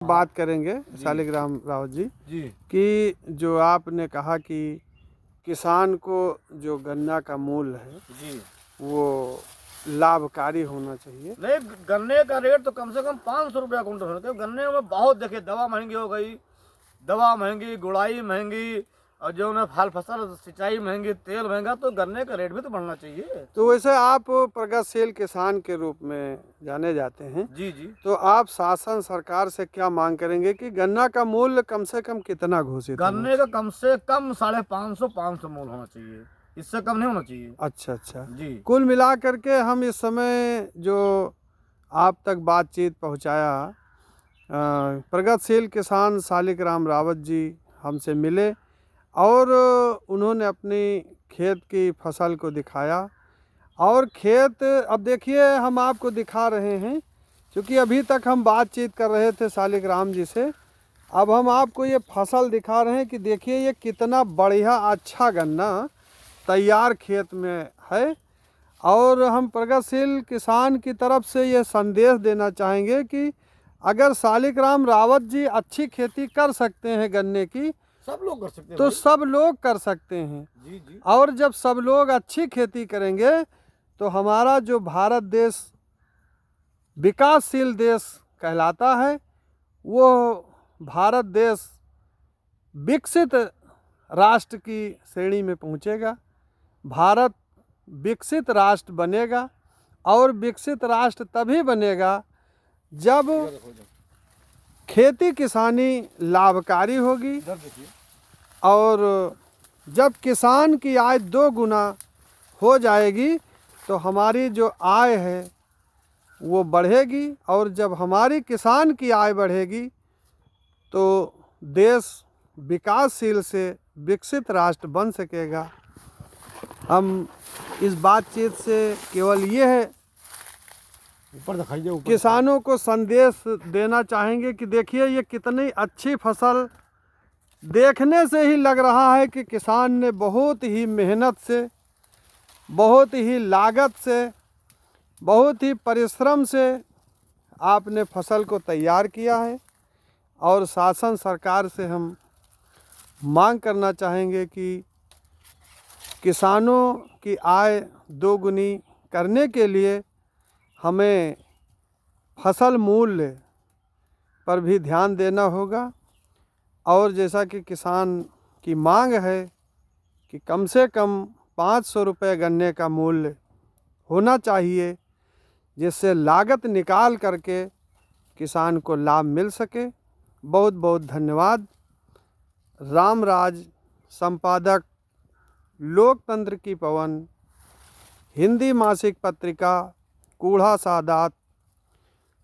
बात करेंगे शालिग्राम रावत जी कि जो आपने कहा कि किसान को जो गन्ना का मूल्य है वो लाभकारी होना चाहिए। नहीं, गन्ने का रेट तो कम से कम 500 रुपया कुंटल होना चाहिए। गन्ने में बहुत देखिए दवा महंगी हो गई, दवा महंगी, गुड़ाई महंगी, और जो ना फल फसल सिंचाई महंगी, तेल महंगा, तो गन्ने का रेट भी तो बढ़ना चाहिए। तो वैसे आप प्रगतिशील किसान के रूप में जाने जाते हैं। जी। तो आप शासन सरकार से क्या मांग करेंगे कि गन्ना का मूल्य कम से कम कितना घोषित होना गन्ने का कम से कम 550 मूल होना चाहिए, इससे कम नहीं होना चाहिए। अच्छा जी। कुल मिला करके हम इस समय जो आप तक बातचीत पहुंचाया, प्रगतिशील किसान शालिग्राम रावत जी हमसे मिले और उन्होंने अपनी खेत की फसल को दिखाया। और खेत अब देखिए हम आपको दिखा रहे हैं, क्योंकि अभी तक हम बातचीत कर रहे थे शालिग्राम जी से। अब हम आपको ये फसल दिखा रहे हैं कि देखिए ये कितना बढ़िया अच्छा गन्ना तैयार खेत में है। और हम प्रगतिशील किसान की तरफ से ये संदेश देना चाहेंगे कि अगर शालिग्राम रावत जी अच्छी खेती कर सकते हैं गन्ने की, सब लोग कर सकते हैं तो सब लोग कर सकते हैं। जी। और जब सब लोग अच्छी खेती करेंगे तो हमारा जो भारत देश विकासशील देश कहलाता है, वो भारत देश विकसित राष्ट्र की श्रेणी में पहुंचेगा। भारत विकसित राष्ट्र बनेगा, और विकसित राष्ट्र तभी बनेगा जब खेती किसानी लाभकारी होगी, और जब किसान की आय 2 गुना हो जाएगी तो हमारी जो आय है वो बढ़ेगी। और जब हमारी किसान की आय बढ़ेगी तो देश विकासशील से विकसित राष्ट्र बन सकेगा। हम इस बातचीत से केवल ये है किसानों को संदेश देना चाहेंगे कि देखिए ये कितनी अच्छी फसल, देखने से ही लग रहा है कि किसान ने बहुत ही मेहनत से, बहुत ही लागत से, बहुत ही परिश्रम से आपने फसल को तैयार किया है। और शासन सरकार से हम मांग करना चाहेंगे कि किसानों की आय 2 गुनी करने के लिए हमें फसल मूल्य पर भी ध्यान देना होगा। और जैसा कि किसान की मांग है कि कम से कम 500 रुपये गन्ने का मूल्य होना चाहिए, जिससे लागत निकाल करके किसान को लाभ मिल सके। बहुत बहुत धन्यवाद। रामराज, संपादक, लोकतंत्र की पवन, हिंदी मासिक पत्रिका, कूढ़ा सादात,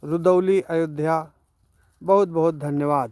रुदौली, अयोध्या। बहुत बहुत धन्यवाद।